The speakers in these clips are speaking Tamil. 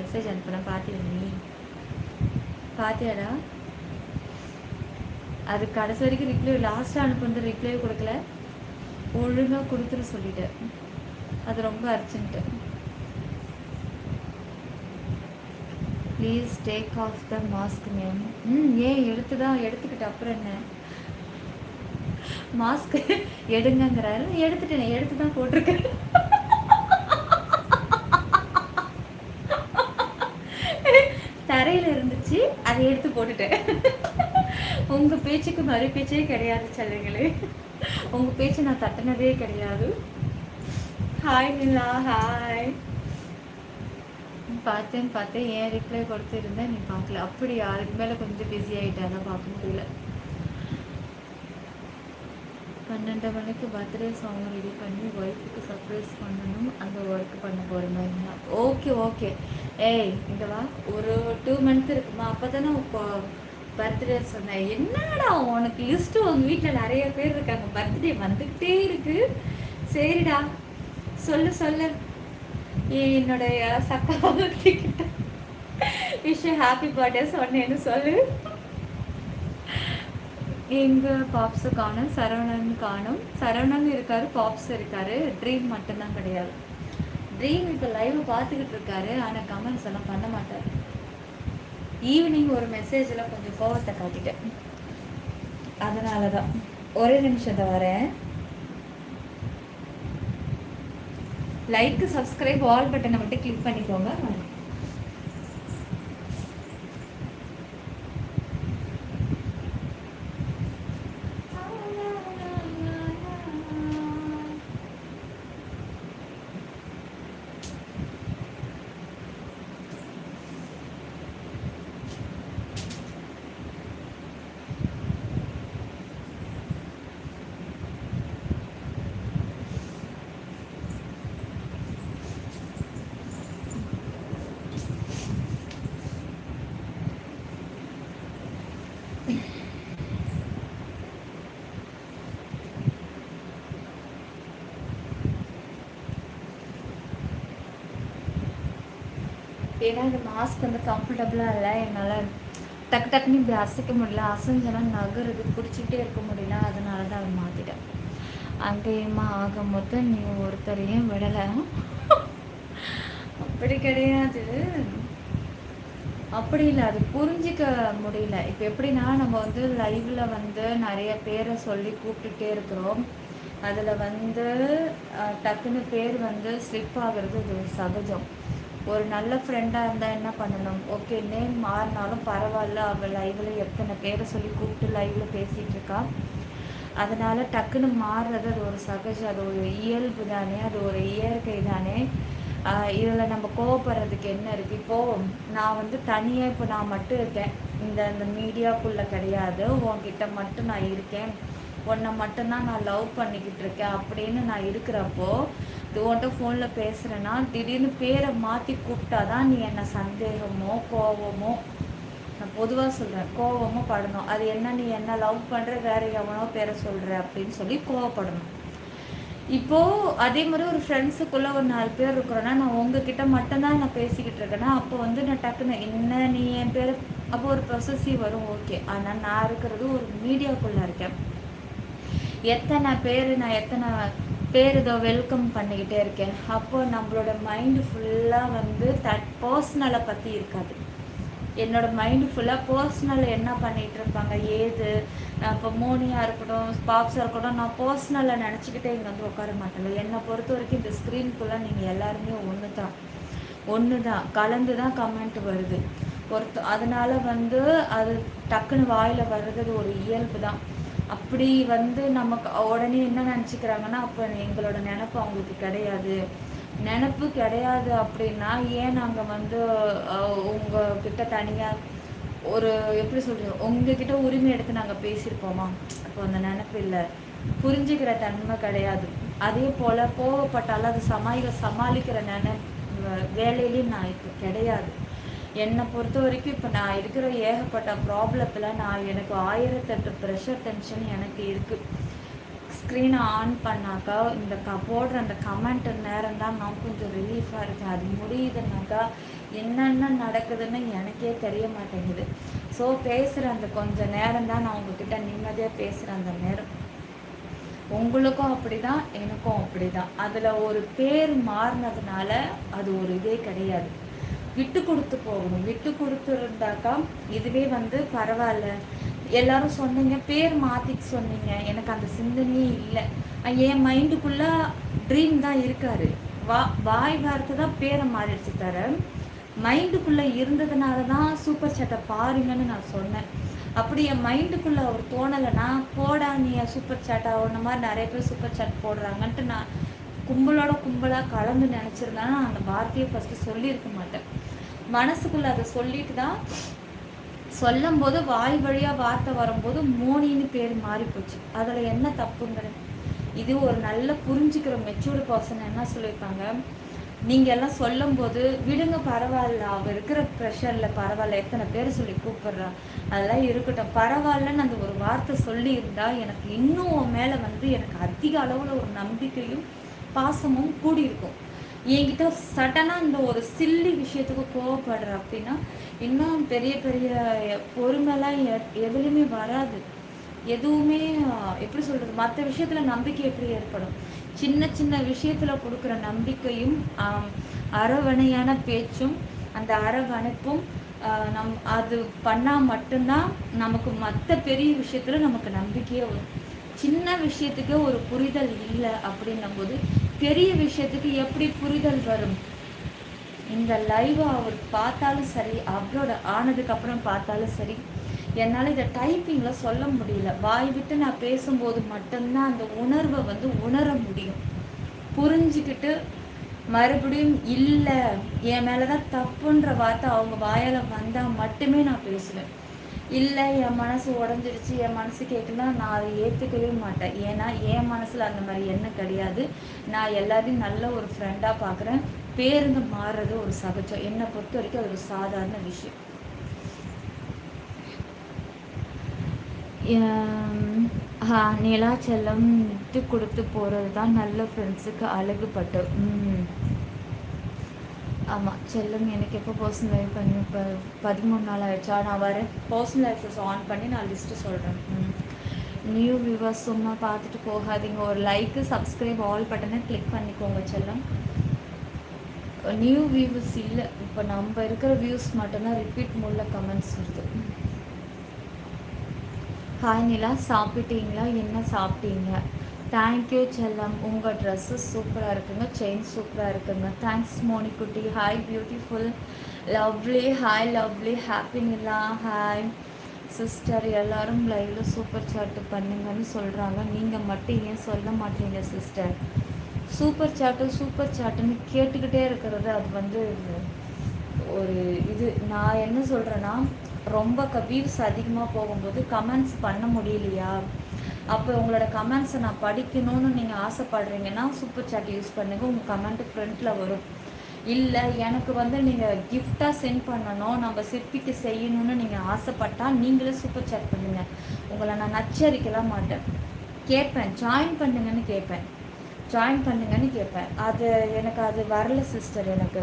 மெசேஜ் அனுப்புனேன், பார்த்தியா நீ? பார்த்தியாடா? அது கடைசி வரைக்கும் ரிப்ளை, லாஸ்ட்டாக அனுப்புனது ரிப்ளை கொடுக்கல. ஒழுங்காக கொடுத்துரு சொல்லிட்டேன். அது ரொம்ப urgent. Please take off the mask ma'am. ஏன் எடுத்துக்கிட்ட அப்புறம் என்ன? மாஸ்க் எடுங்கிறாரு, எடுத்துட்டேன், எடுத்து தான் போட்டிருக்கேன். தரையில் இருந்துச்சு, அதை எடுத்து போட்டுட்டேன். உங்கள் பேச்சுக்கு மறு பேச்சே கிடையாது சொல்லுங்களே. உங்கள் பேச்சு நான் தட்டினதே கிடையாது. ஹாய் நிலா, ஹாய். பார்த்தேன் ஏன் ரிப்ளை கொடுத்துருந்தேன், நீ பார்க்கல. அப்படியா? அதுக்கு மேலே கொஞ்சம் பிஸி ஆகிட்டேன், அதான் பார்க்க முடியல. 12 மணிக்கு பர்த்டே சாங் ரெடி பண்ணி ஒய்ஃபுக்கு சர்ப்ரைஸ் பண்ணணும், அந்த ஒர்க் பண்ண போகிறேன். ஓகே. ஏய் இங்கே வா, ஒரு 2 மந்த் இருக்குமா, அப்போ தானே இப்போ பர்த்டே சொன்னேன். என்னடா உனக்கு லிஸ்ட்டு, உங்கள் வீட்டில் நிறைய பேர் இருக்காங்க, பர்த்டே வந்துக்கிட்டே இருக்கு. சரிடா, சொல்லு. என்னுடைய சக்காவத்திக்கிட்ட விஷயம் ஹாப்பி பர்த்டே சொன்னேன்னு சொல்லு. எங்கள் பாப்ஸு காணும், சரவணன் காணும். சரவணன் இருக்காரு, பாப்ஸ் இருக்காரு, ட்ரீம் மட்டும்தான் கிடையாது. ட்ரீம் இப்போ லைவ் பார்த்துக்கிட்டு இருக்காரு, ஆனால் கமெண்ட்ஸ் எல்லாம் பண்ண மாட்டார். ஈவினிங் ஒரு மெசேஜில் கொஞ்சம் கோவத்தை காட்டிட்டேன், அதனால தான். ஒரே நிமிஷத்தை வரேன். லைக், சப்ஸ்கிரைப், ஆல் பட்டனை மட்டும் கிளிக் பண்ணிக்கோங்க. ஏன்னா இந்த மாஸ்க் வந்து கம்ஃபர்டபுளாக இல்லை, என்னால் டக்குன்னு இப்படி அசைக்க முடியல, அசைஞ்சனா நகருது, பிடிச்சிக்கிட்டே இருக்க முடியல, அதனால தான் அதை மாற்றிட்டேன். அங்கேயுமா ஆக மொத்தம் நீ ஒருத்தரையும் விடலை. அப்படி கிடையாது, அப்படி இல்லை, அது புரிஞ்சிக்க முடியல. இப்போ எப்படின்னா, நம்ம வந்து லைவில் வந்து நிறைய பேரை சொல்லி கூப்பிட்டுட்டே இருக்கிறோம், அதில் வந்து டக்குன்னு பேர் வந்து ஸ்லிப் ஆகிறது இது சகஜம். ஒரு நல்ல ஃப்ரெண்டாக இருந்தால் என்ன பண்ணணும், ஓகே நேம் மாறினாலும் பரவாயில்ல, அவள் லைவில் எத்தனை பேரை சொல்லி கூப்பிட்டு லைவில் பேசிகிட்டு இருக்கா, அதனால் டக்குன்னு மாறுறது அது ஒரு சகஜம், அது ஒரு இயல்பு தானே, அது ஒரு இயற்கை தானே. இதில் நம்ம கோவப்படுறதுக்கு என்ன இருக்குது? இப்போது நான் வந்து தனியாக இப்போ நான் மட்டும் இருக்கேன், இந்த மீடியாக்குள்ளே கிடையாது, உன்கிட்ட மட்டும் நான் இருக்கேன், உன்னை மட்டும்தான் நான் லவ் பண்ணிக்கிட்டு இருக்கேன் அப்படின்னு நான் இருக்கிறப்போ, உன்கிட்ட ஃபோனில் பேசுகிறேன்னா திடீர்னு பேரை மாற்றி கூப்பிட்டா தான் நீ என்னை சந்தேகமோ கோவமோ, நான் பொதுவாக சொல்கிறேன், கோவமோ படணும். அது என்ன, நீ என்ன லவ் பண்ணுற, வேறு எவனோ பேரை சொல்கிற அப்படின்னு சொல்லி கோவப்படணும். இப்போது அதே மாதிரி ஒரு ஃப்ரெண்ட்ஸுக்குள்ளே ஒரு 4 பேர் இருக்கிறோன்னா, நான் உங்ககிட்ட மட்டும்தான் நான் பேசிக்கிட்டு இருக்கேன்னா, அப்போ வந்து நான் டக்குன்னு என்ன நீ என் பேர், அப்போ ஒரு ப்ரொசஸிவ் வரும், ஓகே. ஆனால் நான் இருக்கிறது ஒரு மீடியாக்குள்ளே இருக்கேன், எத்தனை பேர் இதோ வெல்கம் பண்ணிக்கிட்டே இருக்கேன். அப்போது நம்மளோட மைண்டு ஃபுல்லாக வந்து பர்சனலை பற்றி இருக்காது. என்னோடய மைண்டு ஃபுல்லாக பர்சனலில் என்ன பண்ணிகிட்டு இருப்பாங்க ஏது, இப்போ மோனியாக இருக்கட்டும், பாப்ஸாக இருக்கட்டும், நான் பர்சனலில் நினச்சிக்கிட்டே இங்கே வந்து உட்கார மாட்டேன். என்னை பொறுத்த வரைக்கும் இந்த ஸ்க்ரீனுக்குள்ளே நீங்கள் எல்லாருமே ஒன்று தான் கலந்து தான் கமெண்ட் வருது அதனால் வந்து அது டக்குன்னு வாயில் வர்றது ஒரு இயல்பு தான். அப்படி வந்து நமக்கு உடனே என்ன நினச்சிக்கிறாங்கன்னா, அப்போ எங்களோட நினப்பு அவங்களுக்கு நினப்பு கிடையாது அப்படின்னா ஏன் நாங்கள் வந்து உங்ககிட்ட தனியாக ஒரு எப்படி சொல்கிறது, உங்ககிட்ட உரிமை எடுத்து நாங்கள் பேசியிருப்போமா? அப்போ அந்த நினப்பு இல்லை, புரிஞ்சுக்கிற தன்மை கிடையாது. அதே போல் கோவப்பட்டாலும் அது சமாளிக்கிற வேலையிலையும் நான் இப்போ கிடையாது. என்னை பொறுத்த வரைக்கும் இப்போ நான் இருக்கிற ஏகப்பட்ட ப்ராப்ளத்தில் எனக்கு 1008 ப்ரெஷர் டென்ஷன் எனக்கு இருக்குது. ஸ்க்ரீனை ஆன் பண்ணாக்கா இந்த போடுற அந்த கமெண்ட் நேரம் தான் நான் கொஞ்சம் ரிலீஃபாக இருக்கேன். அது முடியுதுனாக்கா என்னென்ன நடக்குதுன்னு எனக்கே தெரிய மாட்டேங்குது. ஸோ பேசுகிற அந்த கொஞ்சம் நேரம் தான் நான் உங்ககிட்ட நிம்மதியாக பேசுகிற அந்த நேரம். உங்களுக்கும் அப்படி தான், எனக்கும் அப்படி தான். அதில் ஒரு பேர் மாறினதுனால அது ஒரு இதே கிடையாது. விட்டு கொடுத்து போகணும். விட்டு கொடுத்துருந்தாக்கா இதுவே வந்து பரவாயில்ல. எல்லாரும் சொன்னீங்க, பேர் மாற்றிட்டு சொன்னீங்க, எனக்கு அந்த சிந்தனையே இல்லை. என் மைண்டுக்குள்ளே ட்ரீம் தான் இருக்காரு. வாய் வார்த்தை தான் பேரை மாறிடுச்சு தர, மைண்டுக்குள்ளே இருந்ததுனால தான் சூப்பர் சேட்டை பாருங்கன்னு நான் சொன்னேன். அப்படி என் மைண்டுக்குள்ளே அவர் தோணலைன்னா, போடா நீ சூப்பர் சேட்டா ஒன்று மாதிரி நிறைய பேர் சூப்பர் சேட் போடுறாங்கன்ட்டு நான் கும்பலாக கலந்து நினச்சிருந்தேன்னா நான் அந்த வார்த்தையை ஃபஸ்ட்டு சொல்லியிருக்க மாட்டேன். மனசுக்குள்ளே அதை சொல்லிட்டு தான் சொல்லும் போது வாய் வழியாக வார்த்தை வரும்போது மோனின்னு பேர் மாறி போச்சு. அதில் என்ன தப்புங்கிறது? இது ஒரு நல்ல புரிஞ்சுக்கிற மெச்சூர்டு பர்சன் என்ன சொல்லியிருப்பாங்க, நீங்கள் எல்லாம் சொல்லும் போது விடுங்க பரவாயில்ல, அவள் இருக்கிற ப்ரெஷரில் பரவாயில்ல, எத்தனை பேர் சொல்லி கூப்பிட்றா, அதெல்லாம் இருக்கட்டும் பரவாயில்லன்னு அந்த ஒரு வார்த்தை சொல்லியிருந்தால் எனக்கு இன்னும் உன் மேலே வந்து எனக்கு அதிக அளவில் ஒரு நம்பிக்கையும் பாசமும் கூடியிருக்கும். என்கிட்ட சடனாக இந்த ஒரு சில்லி விஷயத்துக்கு கோவப்படுற அப்படின்னா இன்னும் பெரிய பெரிய பொறுமைலாம் எதுலேயுமே வராது. எதுவுமே எப்படி சொல்கிறது, மற்ற விஷயத்தில் நம்பிக்கை எப்படி ஏற்படும்? சின்ன சின்ன விஷயத்தில் கொடுக்குற நம்பிக்கையும் அரவணையான பேச்சும் அந்த அரவணைப்பும் அது பண்ணால் மட்டும்தான் நமக்கு மற்ற பெரிய விஷயத்தில் நமக்கு நம்பிக்கையே வரும். சின்ன விஷயத்துக்கு ஒரு புரிதல் இல்லை அப்படின்னும் போது பெரிய விஷயத்துக்கு எப்படி புரிதல் வரும்? இந்த லைவை அவர் பார்த்தாலும் சரி, அப்லோட் ஆனதுக்கப்புறம் பார்த்தாலும் சரி, என்னால் இதை டைப்பிங்கில் சொல்ல முடியல. வாய் விட்டு நான் பேசும்போது மட்டும்தான் அந்த உணர்வை வந்து உணர முடியும். புரிஞ்சுக்கிட்டு மறுபடியும் இல்லை என் மேலே தான் தப்புன்ற வார்த்தை அவங்க வாயால் வந்தால் மட்டுமே நான் பேசுவேன். இல்லை என் மனசு உடஞ்சிடுச்சு, என் மனசு கேட்கலாம், நான் அதை ஏற்றுக்கவே மாட்டேன். ஏன்னா என் மனசில் அந்த மாதிரி எண்ணம் கிடையாது. நான் எல்லாரையும் நல்ல ஒரு ஃப்ரெண்டாக பார்க்குறேன். பேருங்க மாறுறது ஒரு சகஜம். என்னை பொறுத்த வரைக்கும் அது ஒரு சாதாரண விஷயம். நிலா செல்லம் விட்டு கொடுத்து போகிறது தான் நல்ல ஃப்ரெண்ட்ஸுக்கு அழகுப்பட்டு. ஆமாம் செல்லம், எனக்கு எப்போ பர்சனல் லைஃப் பண்ணி இப்போ 13 நாள் ஆகிடுச்சா? நான் வரேன், பர்சனல் ஆக்சஸ் ஆன் பண்ணி நான் லிஸ்ட்டு சொல்கிறேன். நியூ வியூவர்ஸ் சும்மா பார்த்துட்டு போகாதீங்க. ஒரு லைக்கு சப்ஸ்கிரைப் ஆல் பட்டனை கிளிக் பண்ணிக்கோங்க செல்லம். நியூ வியூவர்ஸ் இல்லை, இப்போ நம்ம இருக்கிற வியூஸ் மட்டும்தான் ரிப்பீட் மூலில் கமெண்ட்ஸ் வருது. ஹாய் நிலா, சாப்பிட்டீங்களா? என்ன சாப்பிட்டீங்க? தேங்க்யூ செல்லம், உங்கள் ட்ரெஸ்ஸு சூப்பராக இருக்குங்க, செயின் சூப்பராக இருக்குங்க. தேங்க்ஸ் மோனிக்குட்டி. Hi beautiful, lovely, hi lovely, happy Nila. Hi sister, எல்லோரும் லைவில் சூப்பர் சாட்டு பண்ணுங்கன்னு சொல்கிறாங்க, நீங்கள் மட்டும் ஏன் சொல்ல மாட்டீங்க சிஸ்டர்? சூப்பர் சாட்டுன்னு கேட்டுக்கிட்டே இருக்கிறது அது வந்து ஒரு இது. நான் என்ன சொல்கிறேன்னா, ரொம்ப வியூஸ் அதிகமாக போகும்போது கமெண்ட்ஸ் பண்ண முடியலையா, அப்போ உங்களோட கமெண்ட்ஸை நான் படிக்கணும்னு நீங்கள் ஆசைப்படுறீங்கன்னா சூப்பர் சாட் யூஸ் பண்ணுங்கள், உங்கள் கமெண்ட்டு ஃப்ரண்ட்டில் வரும். இல்லை எனக்கு வந்து நீங்கள் கிஃப்டாக சென்ட் பண்ணணும், நம்ம சிற்பிக்கு செய்யணும்னு நீங்கள் ஆசைப்பட்டால் நீங்களே சூப்பர் சாட் பண்ணுங்கள். உங்களை நான் நச்சரிக்கலாம் மாட்டேன், கேட்பேன் ஜாயின் பண்ணுங்கன்னு கேட்பேன். அது எனக்கு அது வரல சிஸ்டர். எனக்கு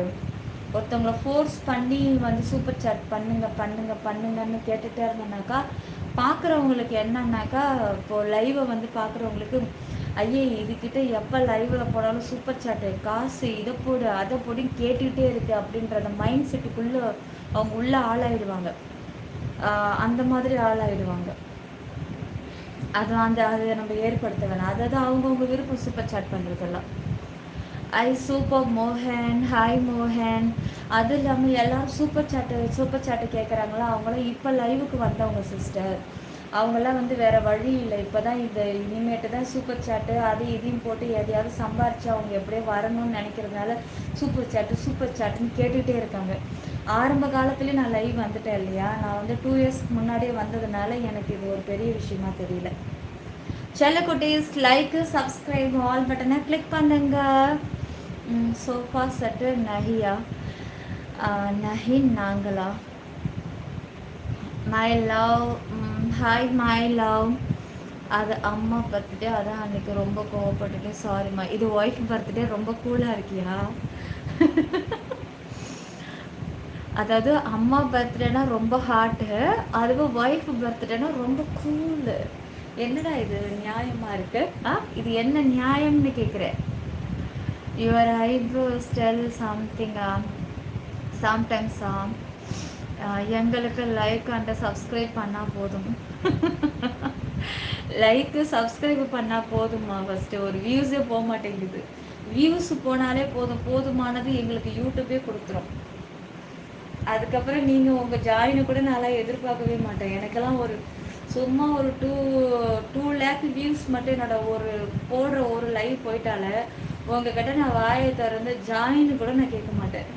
ஒருத்தவங்களை ஃபோர்ஸ் பண்ணி வந்து சூப்பர் சாட் பண்ணுங்கன்னு கேட்டுகிட்டே இருந்தேனாக்கா பார்க்குறவங்களுக்கு என்னன்னாக்கா, இப்போது லைவை வந்து பார்க்குறவங்களுக்கு ஐயே இதுக்கிட்ட எப்போ லைவில் போனாலும் சூப்பர் சாட்டு காசு இதை போடு அதை போடுன்னு கேட்டுக்கிட்டே இருக்குது அப்படின்ற அந்த மைண்ட் செட்டுக்குள்ளே அவங்க உள்ளே ஆளாயிடுவாங்க. அந்த மாதிரி ஆளாயிடுவாங்க. அதை நம்ம ஏற்படுத்த வேணாம். அதாவது அவங்கவுங்க விருப்பம் சூப்பர் சாட் பண்ணுறதெல்லாம். சூப்பர் மோகன், ஹாய் மோகன். அது இல்லாமல் எல்லோரும் சூப்பர் சாட்டு கேட்குறாங்களா, அவங்களாம் இப்போ லைவுக்கு வந்தவங்க சிஸ்டர். அவங்களாம் வந்து வேறு வழி இல்லை, இப்போ தான் இனிமேட்டு தான் சூப்பர் சாட்டு அது இதையும் போட்டு எதையாவது சம்பாரித்து அவங்க எப்படியே வரணும்னு நினைக்கிறதுனால சூப்பர் சாட்டுன்னு கேட்டுக்கிட்டே இருக்காங்க. ஆரம்ப காலத்துலேயே நான் லைவ் வந்துட்டேன் இல்லையா, நான் வந்து 2 இயர்ஸ்க்கு முன்னாடியே வந்ததுனால எனக்கு இது ஒரு பெரிய விஷயமா தெரியல. செல்லக்குட்டீஸ், லைக்கு சப்ஸ்கிரைப் ஆல் பட்டனை கிளிக் பண்ணுங்க. சோஃபா செட்டு நஹியா, நஹின் நாங்களா, my love, hi my love. அது அம்மா பர்த்டே, அதான் அன்னைக்கு ரொம்ப கோவப்பட்டுட்டு சாரிம்மா. இது ஒய்ஃப் பர்த்டே, ரொம்ப கூலாக இருக்கியா? அதாவது அம்மா பர்த்டேனா ரொம்ப ஹார்ட்டு, அதுவும் ஒய்ஃப் பர்த்டேனா ரொம்ப கூலு. என்னடா இது நியாயமா இருக்கு? இது என்ன நியாயம்னு கேட்குறேன். யுவர் ஐப்ரோஸ் டெல் சம்திங் சம்டைம்ஸா. எங்களுக்கு லைக் அண்ட் சப்ஸ்கிரைப் பண்ணால் போதும். லைக்கு சப்ஸ்கிரைப் பண்ணால் போதுமா? ஃபஸ்ட்டு ஒரு வியூஸே போக மாட்டேங்குது. வியூஸ் போனாலே போதும், போதுமானது எங்களுக்கு யூடியூபே கொடுத்துரும். அதுக்கப்புறம் நீங்கள் உங்கள் ஜாயினை கூட நான்லாம் எதிர்பார்க்கவே மாட்டேன். எனக்கெல்லாம் ஒரு சும்மா ஒரு 2 லேக் வியூஸ் மட்டும் என்னோட ஒரு போடுற ஒரு லைவ் போயிட்டால உங்ககிட்ட நான் வாயை திறந்து ஜாயின் கூட நான் கேட்க மாட்டேன்.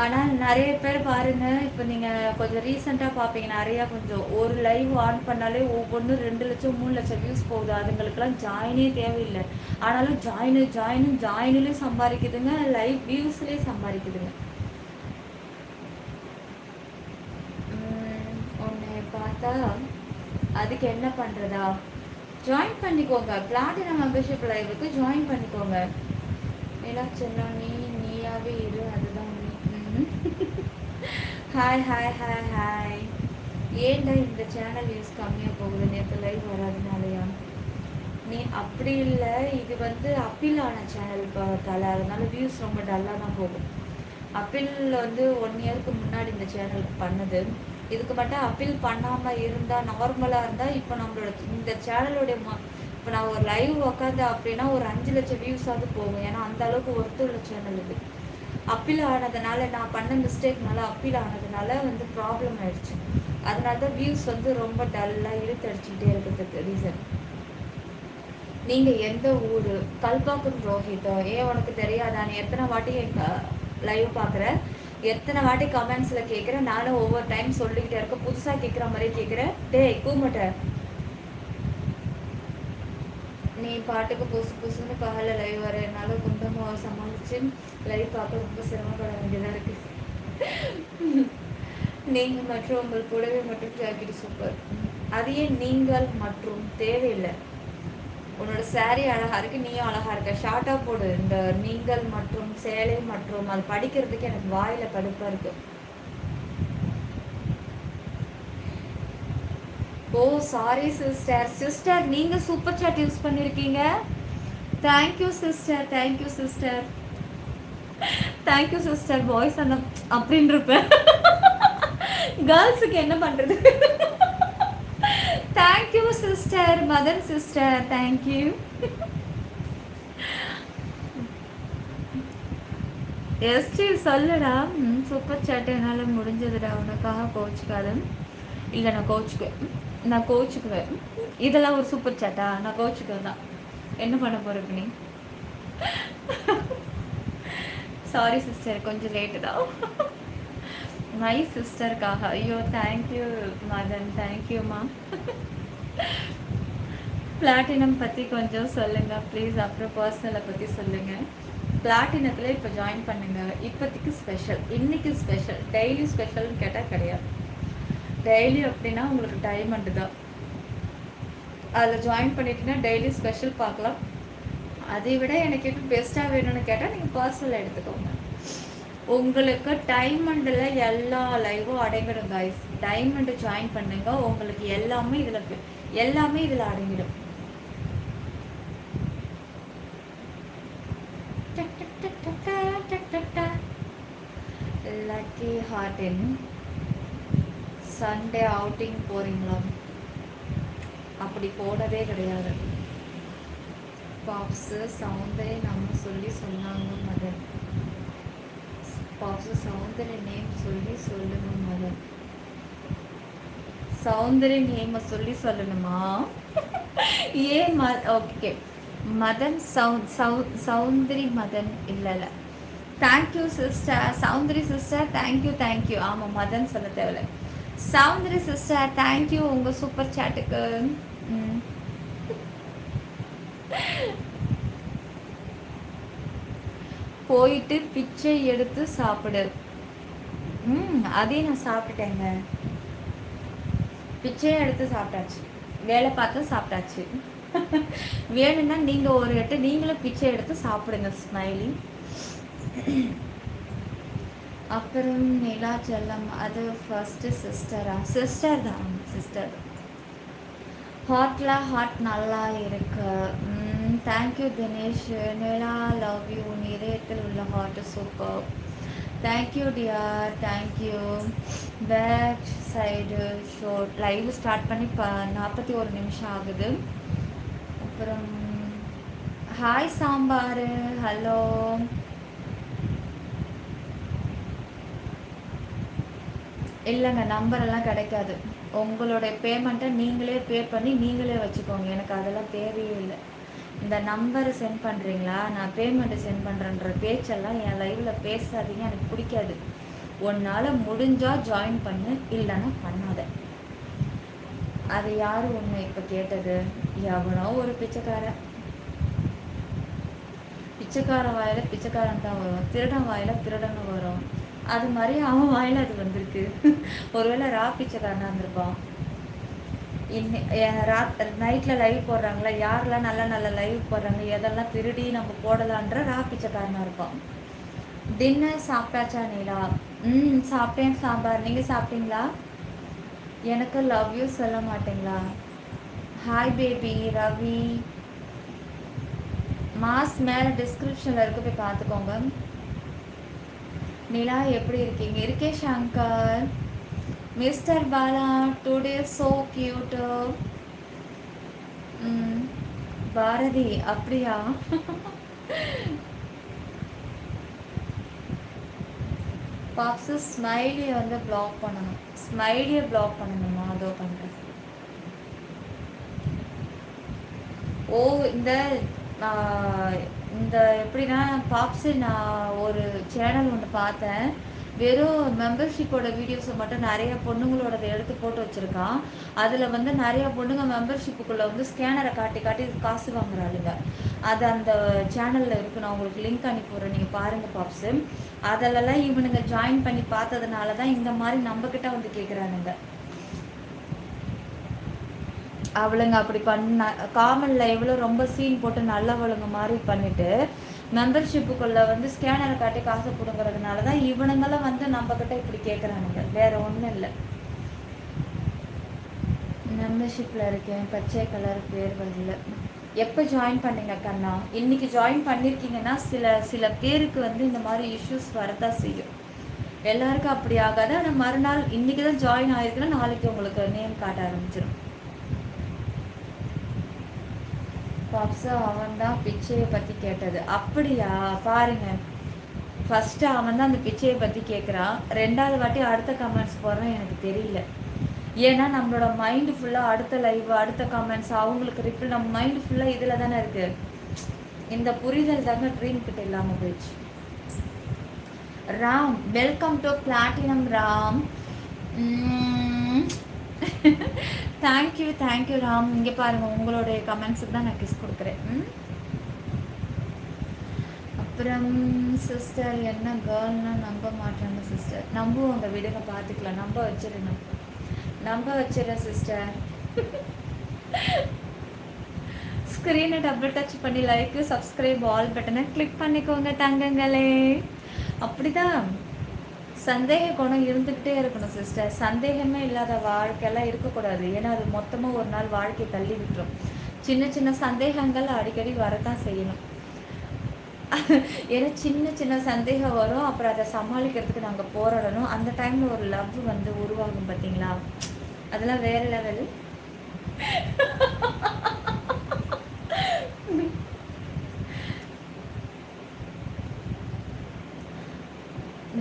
ஆனால் நிறைய பேர் பாருங்கள், இப்போ நீங்கள் கொஞ்சம் ரீசெண்டாக பார்ப்பீங்க, நிறையா கொஞ்சம் ஒரு லைவ் ஆன் பண்ணாலே ஒவ்வொன்று 2 லட்சம் 3 லட்சம் வியூஸ் போகுது. அதுங்களுக்கெல்லாம் ஜாயினே தேவையில்லை. ஆனாலும் ஜாயின்லேயும் சம்பாதிக்குதுங்க, லைவ் வியூஸ்லேயும் சம்பாதிக்குதுங்க. உன்னை பார்த்தா அதுக்கு என்ன பண்ணுறதா? ஜாயின் பண்ணிக்கோங்க. பிளாட்டினம் மெம்பர்ஷிப் லைவுக்கு ஜாயின் பண்ணிக்கோங்க. ஏன்னா சொன்னா நீயாவே இரு, அதுதான் ஹாய் ஹாய் ஹாய் ஹாய். ஏன்டா இந்த சேனல் வியூஸ் கம்மியாக போகுது? நேற்று லைவ் வராதுனாலயா? நீ அப்படி இல்லை, இது வந்து அப்பீல் ஆன சேனல் தலை, அதனால வியூஸ் ரொம்ப டல்லாக தான் போகும். அப்பீல் வந்து 1 இயருக்கு முன்னாடி இந்த சேனலுக்கு பண்ணது. இதுக்கு மட்டும் அப்பீல் பண்ணாமல் இருந்தால், நார்மலாக இருந்தால், இப்போ நம்மளோட இந்த சேனலுடைய இப்போ நான் ஒரு லைவ் உக்காந்து அப்படின்னா ஒரு 5 லட்சம் வியூஸாவது போகும். ஏன்னா அந்த அளவுக்கு ஒருத்தர் உள்ள சேனல் இது. அப்பீல் ஆனதுனால, நான் பண்ண மிஸ்டேக்னால அப்பீல் ஆனதுனால வந்து ப்ராப்ளம் ஆயிடுச்சு. அதனால தான் வியூஸ் வந்து ரொம்ப டல்லாக இழுத்தடிச்சுக்கிட்டே இருக்கிறதுக்கு ரீசன். நீங்கள் எந்த ஊர்? கல்பாக்கம் ரோஹிதோ. ஏன் உனக்கு தெரியாதா? நீ எத்தனை வாட்டி லைவ் பார்க்குற, எத்தனை வாட்டி கமெண்ட்ஸில் கேட்குறேன். நானும் ஒவ்வொரு டைம் சொல்லிக்கிட்டே இருக்கேன், புதுசாக கேட்குற மாதிரி கேட்குறேன். டேய் கூமட்ட, நீ பாட்டுக்கு புதுசுன்னு பகலில் லைவ் வர, என்னால் குண்டமாக சமாளித்து லைவ் பார்க்க ரொம்ப சிரமப்பட வேண்டியதாக இருக்குது. நீங்கள் மற்றும் உங்கள் கூடவே மட்டும் ஜாக்கெட் சூப்பர். அதையே நீங்கள் மற்றும் தேவையில்லை. உன்னோட சாரீ அழகாக இருக்குது, நீயும் அழகாக இருக்க. ஷார்ட்டாக போடு இந்த நீங்கள் மற்றும் சேலை மற்றும். அது படிக்கிறதுக்கு எனக்கு வாயில் கடுப்பாக இருக்குது. ஓ சாரி சிஸ்டர், நீங்கள் சூப்பர் சாட் யூஸ் பண்ணியிருக்கீங்க. Thank you sister, thank you sister, thank you sister. Boys அந்த அப்படின்னு இருப்பேன், கேர்ள்ஸுக்கு என்ன பண்ணுறது? Thank you sister, Madan sister, thank you. ST சொல்லுடா. சூப்பர் சாட் என்னால் முடிஞ்சதுடா, உனக்காக கோச்சுக்காது. இல்லை நான் கோச்சுக்குவேன். இதெல்லாம் ஒரு சூப்பர் சாட்டா? நான் கோச்சுக்குவேன் தான். என்ன பண்ண போகிறேன் நீ? சாரி சிஸ்டர், கொஞ்சம் லேட்டு தான். மை சிஸ்டருக்காக. ஐயோ தேங்க்யூ மதன், தேங்க்யூம்மா. பிளாட்டினம் பற்றி கொஞ்சம் சொல்லுங்கள் ப்ளீஸ். அப்புறம் பர்சனலை பற்றி சொல்லுங்கள். பிளாட்டினத்தில் இப்போ ஜாயின் பண்ணுங்கள். இப்போதைக்கு ஸ்பெஷல், இன்றைக்கி ஸ்பெஷல். டெய்லி ஸ்பெஷல்னு கேட்டால் கிடையாது. டெய்லி அப்படின்னா உங்களுக்கு டைமண்டு தான். அதில் ஜாயின் பண்ணிட்டீங்கன்னா டெய்லி ஸ்பெஷல் பார்க்கலாம். அதை விட எனக்கு எப்படி பெஸ்ட்டாக வேணும்னு கேட்டால் நீங்கள் பர்சனல் எடுத்துக்கோங்க. உங்களுக்கு டைமண்டில் எல்லா லைவும் அடங்கிடும் கைஸ். டைமண்டு ஜாயின் பண்ணுங்க, உங்களுக்கு எல்லாமே இதில் அடங்கிடும். லக்கி ஹார்டின் சண்டே அவுட்டிங் போகிறீங்களா? அப்படி போனதே கிடையாது. பாப்ஸு சவுந்தரி நம்ம சொன்னாங்க மதன். பாப்ஸு சவுந்தரி நேம் சொல்லுங்க மதன். சவுந்தரி நேமை சொல்லணுமா? ஏன் ஓகே மதன் சவுந்தரி மதன் இல்லை. Thank you sister, Soundari sister, thank you. ஆமாம் மதன் சொல்ல தேவையில்லை. சவுந்தரி சிஸ்டர் தேங்க்யூ உங்கள் சூப்பர் சாட்டுக்கு. போயிட்டு பிச்சை எடுத்து சாப்பிடு. அதையும் நான் சாப்பிட்டேங்க. பிச்சையே எடுத்து சாப்பிட்டாச்சு, வேலை பார்த்து சாப்பிட்டாச்சு. வேணும்னா நீங்கள் ஒரு எட்டு நீங்களும் பிச்சை எடுத்து சாப்பிடுங்க ஸ்மைலி. அப்புறம் நிலா செல்லம், அது ஃபஸ்ட்டு சிஸ்டரா? சிஸ்டர் தான், சிஸ்டர். ஹாட்ல ஹாட் நல்லா இருக்கு. Thank you Dinesh. Nila love you. நிறையத்தில் உள்ள hat super. Thank you dear, thank you. Back side show live start பண்ணி 41 நிமிஷம் ஆகுது. அப்புறம் ஹாய் சாம்பார், ஹலோ. இல்லைங்க, நம்பரெல்லாம் கிடைக்காது. உங்களுடைய பேமெண்ட்டை நீங்களே பே பண்ணி நீங்களே வச்சுக்கோங்க. எனக்கு அதெல்லாம் தேவையே இல்லை. இந்த நம்பரை சென்ட் பண்ணுறீங்களா, நான் பேமெண்ட்டு சென்ட் பண்ணுறேன்ற பேச்செல்லாம் என் லைவில் பேசாதீங்க, எனக்கு பிடிக்காது. உன்னால் முடிஞ்சால் ஜாயின் பண்ணு, இல்லைன்னா பண்ணாத. அது யார் ஒன்று இப்போ கேட்டது? எவனோ ஒரு பிச்சைக்காரன். பிச்சைக்காரன் வாயில் பிச்சைக்காரன் தான் வரும், திருடன் வாயில் திருடன்னு வரும். அது மாதிரி அவன் வாயில் அது வந்திருக்கு. ஒருவேளை பிச்சைக்காரனாக இருந்திருப்பான். நைட்டில் லைவ் போடுறாங்களா, யாரெல்லாம் நல்ல நல்ல லைவ் போடுறாங்க, எதெல்லாம் திருடி நம்ம போடலான்ற பிச்சைக்காரனாக இருப்பான். டின்னர் சாப்பிட்டாச்சா நீலா? சாப்பிட்டேன் சாம்பார். நீங்கள் சாப்பிட்டீங்களா? எனக்கு லவ் யூ சொல்ல மாட்டீங்களா? Hi baby Ravi. மாஸ் மேலே டிஸ்கிரிப்ஷனில் இருக்க, போய் பார்த்துக்கோங்க. நிலா எப்படி இருக்கீங்க? இருக்கே Shankar. Mister Bala today so cute. Bharathi அப்படியா? பாப்ஸு ஸ்மைலியை வந்து பிளாக் பண்ணணும். ஸ்மைலியை பிளாக் பண்ணணுமா? அதோ பண்ணுறேன். ஓ, இந்த எப்படின்னா பாப்ஸு, நான் ஒரு சேனல் ஒன்று பார்த்தேன். வெறும் மெம்பர்ஷிப்போட வீடியோஸை மட்டும் நிறைய பொண்ணுங்களோட எடுத்து போட்டு வச்சுருக்கான். அதில் வந்து நிறைய பொண்ணுங்க மெம்பர்ஷிப்புக்குள்ளே வந்து ஸ்கேனரை காட்டி காட்டி காசு வாங்குறாளுங்க. அது அந்த சேனலில் இருக்குது, நான் உங்களுக்கு லிங்க் அனுப்பிடுறேன், நீங்கள் பாருங்கள் பாப்ஸு. அதிலெல்லாம் இவனுங்க ஜாயின் பண்ணி பார்த்ததுனால தான் இந்த மாதிரி நம்மக்கிட்ட வந்து கேட்குறானுங்க. அவளுங்க அப்படி பண்ண காமன் லைவ்ல ரொம்ப சீன் போட்டு நல்லவளுங்க மாதிரி பண்ணிட்டு மெம்பர்ஷிப்புக்குள்ள வந்து ஸ்கேனரை காட்டி காசு கொடுங்கறதுனால தான் இவனுங்களாம் வந்து நம்மக்கிட்ட இப்படி கேட்குறானுங்க. வேற ஒன்றும் இல்லை. மெம்பர்ஷிப்பில் இருக்கேன், பச்சை கலர் பேர் வரல. எப்போ ஜாயின் பண்ணீங்க கண்ணா? இன்னைக்கு ஜாயின் பண்ணியிருக்கீங்கன்னா சில பேருக்கு வந்து இந்த மாதிரி இஷ்யூஸ் வரதான் செய்யும். எல்லாருக்கும் அப்படி ஆகாது. ஆனால் மறுநாள் இன்னைக்கு தான் ஜாயின் ஆயிருக்குன்னா நாளைக்கு உங்களுக்கு நேம் காட்ட ஆரம்பிச்சிடும். பாப்ஸு அவன் தான் பிச்சையை பற்றி கேட்டது. அப்படியா? பாருங்க, ஃபஸ்ட்டு அவன் தான் அந்த பிச்சையை பற்றி கேட்குறான். ரெண்டாவது வாட்டி அடுத்த கமெண்ட்ஸ் போடுறான். எனக்கு தெரியல. ஏன்னா நம்மளோட மைண்டு ஃபுல்லாக அடுத்த லைவ், அடுத்த கமெண்ட்ஸ், அவங்களுக்கு ரிப்ளை, நம்ம மைண்டு ஃபுல்லாக இதில் தானே இருக்குது. இந்த புரிதல் தாங்க ட்ரீம் கிட்ட இல்லாமல் போயிடுச்சு. Ram, welcome to platinum Ram. Thank you thank you Ram. இங்கே பாருங்கள், உங்களுடைய கமெண்ட்ஸுக்கு தான் நான் கிஸ் கொடுக்குறேன். அப்புறம் சிஸ்டர், என்ன கேர்ள்னா நம்ப மாட்டாங்க சிஸ்டர். நம்புவாங்க, விடுங்க, பார்த்துக்கலாம். நம்ப வச்சிடறேன் சிஸ்டர். ஸ்க்ரீனை டபுள் டச் பண்ணி லைக்கு, சப்ஸ்கிரைப், ஆல் பட்டனை கிளிக் பண்ணிக்கோங்க தங்கங்களே. அப்படிதான் சந்தேக குணம் இருந்துக்கிட்டே இருக்கணும் சிஸ்டர். சந்தேகமே இல்லாத வாழ்க்கையெல்லாம் இருக்கக்கூடாது. ஏன்னா அது மொத்தமாக ஒரு நாள் வாழ்க்கையை தள்ளி விட்டுரும். சின்ன சின்ன சந்தேகங்கள் அடிக்கடி வரத்தான் செய்யணும். ஏன்னா சின்ன சின்ன சந்தேகம் வரும், அப்புறம் அதை சமாளிக்கிறதுக்கு நாங்கள் போராடணும். அந்த டைமில் ஒரு லவ் வந்து உருவாகும் பார்த்தீங்களா, அதெல்லாம் வேற லெவல்.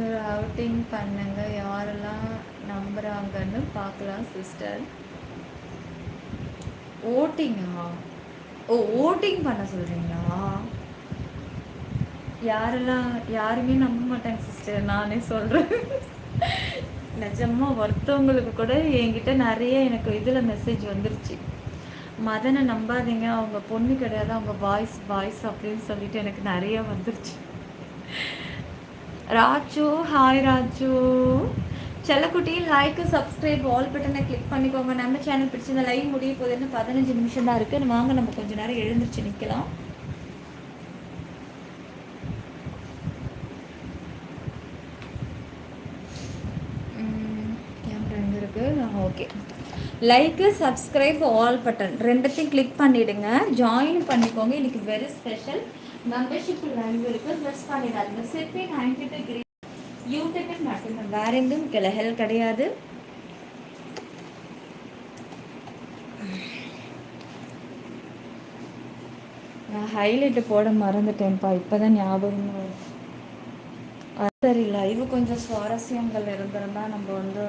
ஒரு அவுட்டிங் பண்ணுங்க, யாரெல்லாம் நம்புறாங்கன்னு பார்க்கலாம் சிஸ்டர். ஓட்டிங்கா? ஓ, ஓட்டிங் பண்ண சொல்கிறீங்களா? யாருமே நம்ப மாட்டாங்க சிஸ்டர், நானே சொல்கிறேன். நிஜமாக ஒருத்தவங்களுக்கு கூட என்கிட்ட நிறைய எனக்கு இதில் மெசேஜ் வந்துருச்சு. மதனை நம்பாதீங்க, அவங்க பொண்ணு கிடையாது, அவங்க பாய்ஸ் அப்படின்னு சொல்லிட்டு எனக்கு நிறைய வந்துருச்சு. ராஜு, ஹாய் ராஜு. செல்லக்குட்டி லைக் சப்ஸ்கிரைப் ஆல் பட்டனை கிளிக் பண்ணிக்கோங்க. நம்ம சேனல் பிடிச்சிருந்த லைவ் முடிய போகுதுன்னு 15 நிமிஷம் தான் இருக்குது. வாங்க நம்ம கொஞ்ச நேரம் எழுந்திரிச்சு நிற்கலாம். கேமரா எங்கே இருக்குது? Okay. Like subscribe all button ரெண்டுத்தையும் கிளிக் பண்ணிவிடுங்க. ஜாயின் பண்ணிக்கோங்க. இன்றைக்கி வெரி ஸ்பெஷல் மெம்பர்ஷிப் லைவ் இருக்குது. மிஸ் பண்ணிடாதீங்க. சிற்பி 92 யூடியூப் மட்டும்தான், வேற எதுவும் ஹெல் கிடையாது. நான் ஹைலைட்டு போட மறந்துட்டேன்ப்பா, இப்போதான் ஞாபகம். சரி, லைவ் கொஞ்சம் சுவாரஸ்யங்கள் இருந்திருந்தா நம்ம வந்து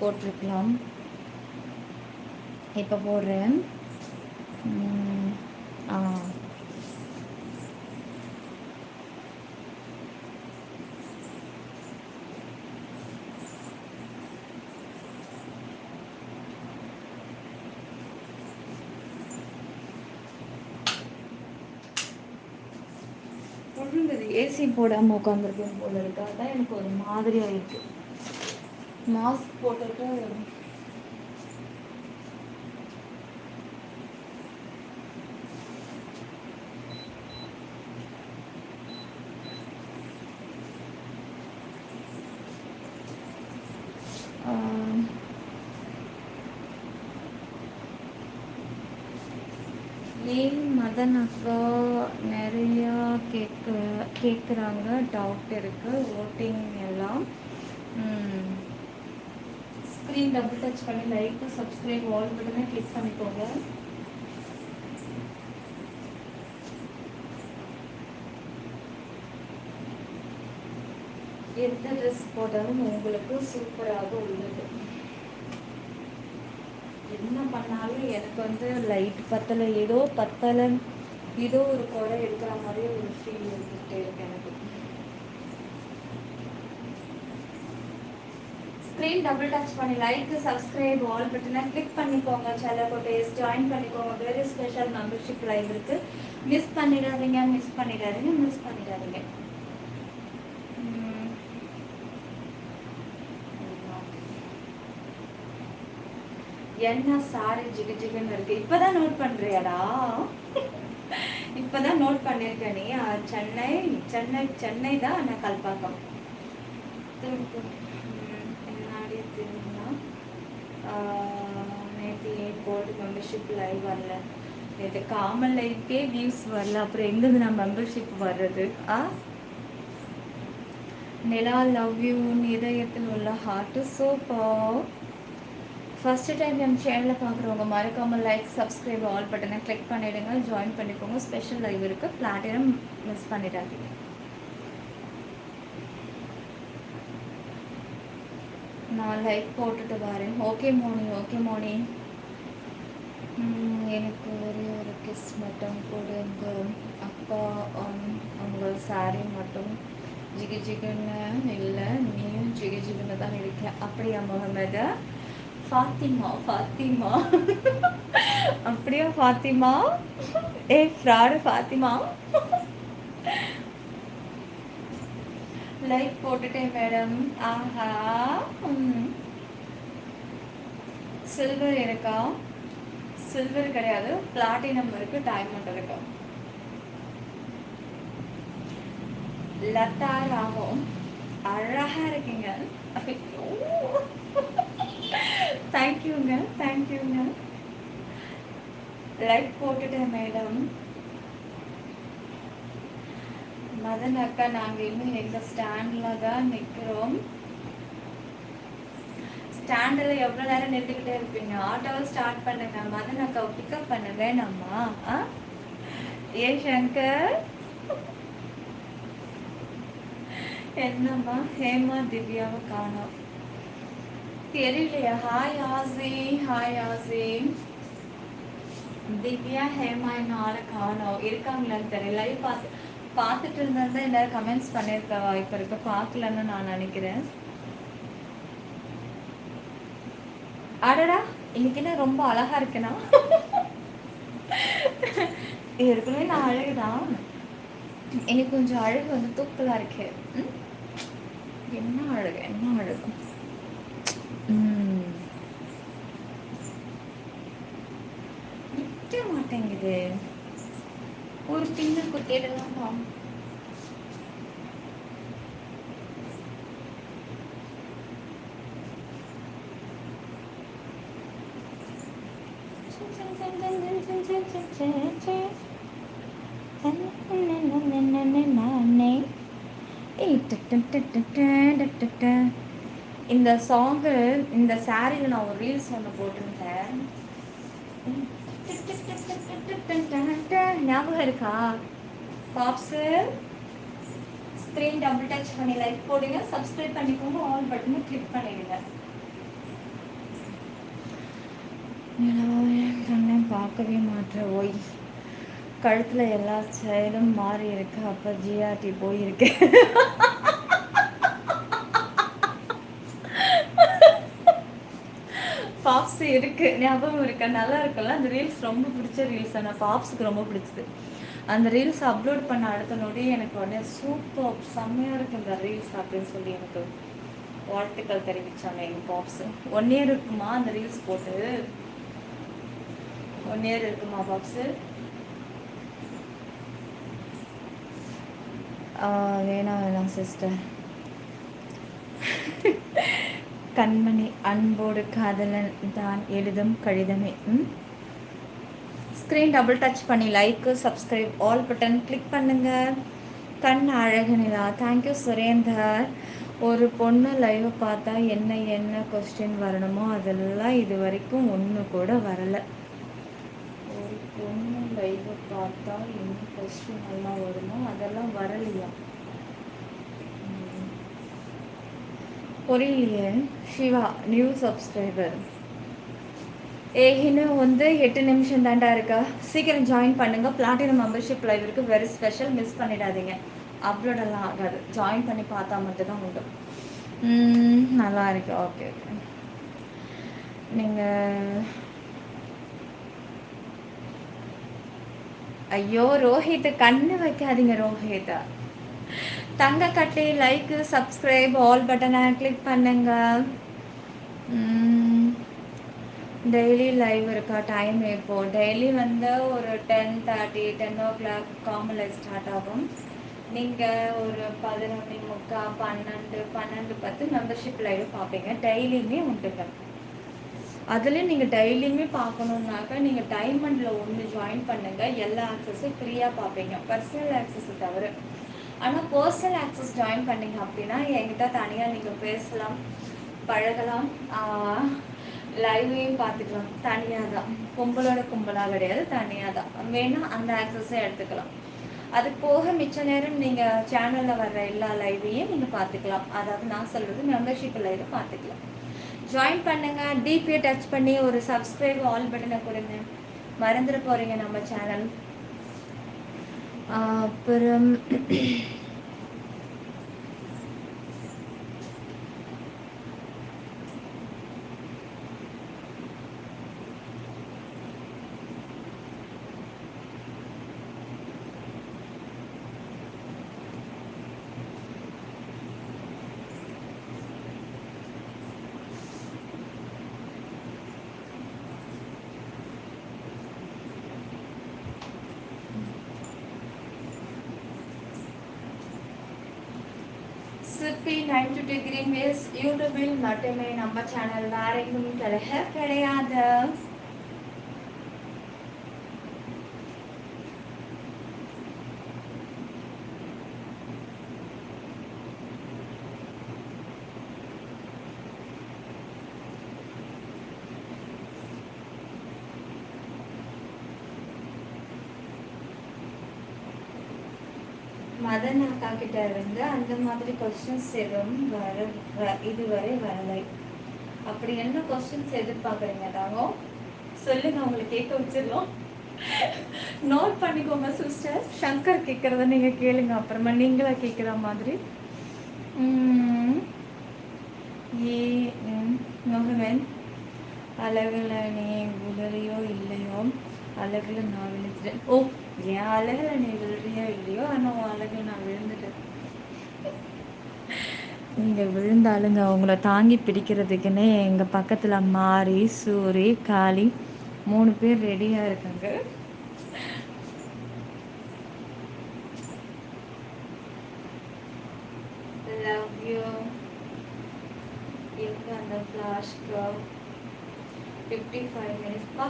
போட்டிருக்கலாம். இப்போ போடுறேன். ஏசி போடாமல் உட்காந்துருக்கேன் போல இருக்கு. அதான் எனக்கு ஒரு மாதிரியாக இருக்குது. மாஸ்க் போட்டுட்டு ஏன் மதன் அக்கா நிறையா கேட்குறாங்க. டவுட் இருக்குது. ஓட்டிங் எல்லாம் ஸ்க்ரீன் டபுள் டச் பண்ணி லைக் சப்ஸ்கிரைப் ஆல் பட்டனை கிளிக் பண்ணிக்கோங்க. எந்த ட்ரெஸ் போட்டாலும் உங்களுக்கு சூப்பராக உள்ளது. என்ன பண்ணாலும் எனக்கு வந்து லைட் பத்தலை, ஏதோ ஒரு குறை இருக்கிற மாதிரி ஒரு ஃபீல் இருந்துகிட்டே இருக்கு எனக்கு. ஸ்க்ரீன் டபுள் டச் பண்ணி லைக் சப்ஸ்கிரைப் ஆல் பட்டனை கிளிக் பண்ணிக்கோங்க. செல்லக்கோட்டைஸ் ஜாயின் பண்ணிக்கோங்க. வெரி ஸ்பெஷல் மெம்பர்ஷிப் லைவ் இருக்கு. மிஸ் பண்ணிடாதீங்க. என்ன சாரி ஜிகு ஜிகுன்னு இருக்கு. இப்பதான் நோட் பண்றியாடா? இப்பதான் நோட் பண்ணிருக்க நீ. சென்னை தான். நான் கல்பாக்கம் முன்னாடி திரும்பினா நேற்று போட்டு மெம்பர்ஷிப் லைவ் வரல. நேற்று காமன் லைஃப்கே வியூஸ் வரல. அப்புறம் எங்கேருந்து நான் மெம்பர்ஷிப் வர்றது? நிலா லவ் யூ இதயத்தில் உள்ள ஹார்ட்டு சூப்பர். ஃபஸ்ட்டு டைம் என் சேனலில் பார்க்குறவங்க மறக்காமல் லைக் சப்ஸ்கிரைப் ஆல் பட்டனை கிளிக் பண்ணிவிடுங்க. ஜாயின் பண்ணிக்கோங்க. ஸ்பெஷல் லைவ் இருக்குது. பிளாட்டினம் மிஸ் பண்ணிடாதீங்க. நான் லைக் போட்டுட்டு வரேன். ஓகே மோனி. எனக்கு ஒரு கிஸ் மட்டும் கொடுங்க அப்பா. உங்கள் சாரி மட்டும் ஜிகு ஜிகுன்னு இல்லை, நீயும் ஜிகு ஜிகுன்னு தான் இருக்க. அப்படியா முகமது? ஃபாத்திமா அப்படியா ஃபாத்திமா? ஃப்ராடு ஃபாத்திமா. லைக் போட்டுட்டேன் மேடம். ஆஹா, சில்வர் இருக்கா? சில்வர் கிடையாது, பிளாட்டினம் இருக்கு, டைமண்ட் இருக்கு. லதா ராகம் அழகா இருக்கீங்க. தேங்க்யூங்க. லைக் போட்டுட்டேன் மேடம். மதன் அக்கா, நாங்கள் இன்னும் எங்கள் ஸ்டாண்டில் தான் நிற்கிறோம். ஸ்டாண்டில் எவ்வளோ நேரம் நிறுத்திக்கிட்டே இருப்பீங்க? ஆட்டோவை ஸ்டார்ட் பண்ணுங்க. மதன் அக்காவை பிக்கப் பண்ண வேணாமா? ஏ சங்கர், என்னம்மா ஹேமா திவ்யாவை காணோம்? தெரியலையா? ஹாய் ஆசி. திவ்யா ஹேமா என்ன ஆளை காணோம். இருக்காங்களான்னு தெரியல. லைவ் பார்த்துட்டு இருந்தா எல்லாரும் கமெண்ட்ஸ் பண்ணியிருக்க வாய்ப்பு இருக்கு. பார்க்கலன்னு நான் நினைக்கிறேன். அடடா, இன்னைக்கு என்ன ரொம்ப அழகா இருக்குண்ணா. ஏற்கனவே நான் அழகுதான். எனக்கு கொஞ்சம் அழகு வந்து தூக்கலா இருக்கு. என்ன அழகு. நிற்க மாட்டேங்குது. ஒரு பின்னு குத்திடலாமா? இந்த சாங்கு இந்த சாரியில் நான் ஒரு ரீல்ஸ் ஒன்று போட்டிருந்தேன். ஞாபகம் இருக்கா? பாப்ஸு ஸ்க்ரீன் டபுள் டச் பண்ணி லைக் போடுங்க, சப்ஸ்கிரைப் பண்ணிக்கோங்க, ஆல் பட்டனை கிளிக் பண்ணிடுங்க. பார்க்கவே மாட்டேன். ஓய், கழுத்தில் எல்லா செயலும் மாறி இருக்கு. அப்போ ஜிஆர்டி போயிருக்கு. பாப்ஸ் இருக்கு, ஞாபகம் இருக்கா? நல்லா இருக்குல்ல அந்த ரீல்ஸ். ரொம்ப பிடிச்ச ரீல்ஸ். ஆனால் பாப்ஸுக்கு ரொம்ப பிடிச்சது. அந்த ரீல்ஸ் அப்லோட் பண்ண அடுத்த நொடி எனக்கு உடனே சூப்பர் செம்மையாக இருக்கு இந்த ரீல்ஸ் அப்படின்னு சொல்லி எனக்கு வாழ்த்துக்கள் தெரிவித்தாங்க எங்கள் பாப்ஸு. 1 year இருக்குமா அந்த ரீல்ஸ் போட்டு? 1 year இருக்குமா பாப்ஸு? வேணாம் சிஸ்டர். கண்மணி அன்போடு காதலன் தான் எழுதும் கடிதமே. ஸ்க்ரீன் டபுள் டச் பண்ணி like, subscribe, all button click பண்ணுங்க. கண் அழகு நிலா, தேங்க்யூ சுரேந்தர். ஒரு பொண்ணு லைவை பார்த்தா என்ன கொஸ்டின் வரணுமோ அதெல்லாம் இது வரைக்கும் ஒன்று கூட வரலை. ஒரு பொண்ணு லைவை பார்த்தா என்ன கொஸ்டின் எல்லாம் வருமோ அதெல்லாம் வரலையா? புரியலையே. Siva new subscriber. இன்னும் 8 நிமிஷம் தாண்டா இருக்கா. சீக்கிரம் ஜாயின் பண்ணுங்கள். பிளாட்டினம் மெம்பர்ஷிப் லைவ் இருக்குது. வெரி ஸ்பெஷல், மிஸ் பண்ணிடாதீங்க. அப்லோடெல்லாம் ஆகாது, ஜாயின் பண்ணி பார்த்தா மட்டும்தான் உண்டு. நல்லா இருக்கு. Okay okay. நீங்கள் ஐயோ ரோஹித், கண்ணு வைக்காதீங்க ரோஹித். தங்க கட்டி லைக்கு, சப்ஸ்கிரைப், ஆல் பட்டனை கிளிக் பண்ணுங்க. டெய்லி லைவ் இருக்கா? டைம் இப்போது டெய்லி ஒரு 10:30 10 o'clock காமன் லைவ் ஸ்டார்ட் ஆகும். நீங்கள் ஒரு 11:45 12:10 மெம்பர்ஷிப் லைவ் பார்ப்பீங்க. டெய்லியுமே உண்டுங்க. அதுலேயும் நீங்கள் டெய்லியுமே பார்க்கணுன்னாக்கா நீங்கள் டைமண்டில் ஒன்று ஜாயின் பண்ணுங்கள். எல்லா ஆக்சஸும் ஃப்ரீயாக பார்ப்பீங்க, பர்சனல் ஆக்சஸை தவிர. ஆனால் பர்சனல் ஆக்சஸ் ஜாயின் பண்ணிங்க அப்படின்னா என்கிட்ட தனியாக நீங்கள் பேசலாம், பழகலாம், லைவையும் பார்த்துக்கலாம். தனியாக தான், கும்பலாக கிடையாது, தனியாக தான். வேணால் அந்த ஆக்சஸை எடுத்துக்கலாம். அது போக மிச்ச நேரம் நீங்கள் சேனலில் வர்ற எல்லா லைவையும் நீங்கள் பார்த்துக்கலாம். அதாவது நான் சொல்கிறது மெம்பர்ஷிப் லைவை பார்த்துக்கலாம். ஜாயின் பண்ணுங்கள். டிபியை டச் பண்ணி ஒரு சப்ஸ்கிரைப், ஆல் பட்டனை கொடுங்க. மறந்துட போகிறீங்க நம்ம சேனல். அப்புறம் சிற்பி 92 கிரீன் வேஸ் யூடியூபில் மட்டுமே நம்ம சேனல், வேற எங்கும் கிடையாது. மதன் அக்கா கிட்ட இருந்து அந்த மாதிரி கொஸ்டின்ஸ் எதுவும் இதுவரை வரலை. அப்படி என்ன கொஸ்டின்ஸ் எதிர்பார்க்குறீங்க தாங்க சொல்லுங்க, அவங்களுக்கு கேட்க வச்சிடலாம். நோட் பண்ணிக்கோங்க சிஸ்டர். சங்கர் கேட்குறத நீங்கள் கேளுங்க, அப்புறமா நீங்களா கேட்குற மாதிரி. முகமன், அழகுல நீ விழுறியோ இல்லையோ, அழகுல நான் விழுந்துட்டேன். ஓ, என் அழகுல நீ விழுறியோ இல்லையோ, ஆனால் உன் அழகுல நான் விழுந்துட்டேன். நீங்கள் விழுந்தாலுங்க அவங்கள தாங்கி பிடிக்கிறதுக்குன்னே எங்கள் பக்கத்தில் மாரி சூரி காளி 3 பேர் ரெடியாக இருக்காங்க. Love you. எங்கே அந்த ஃப்ளாஷ் 55 மினிட்ஸ்ப்பா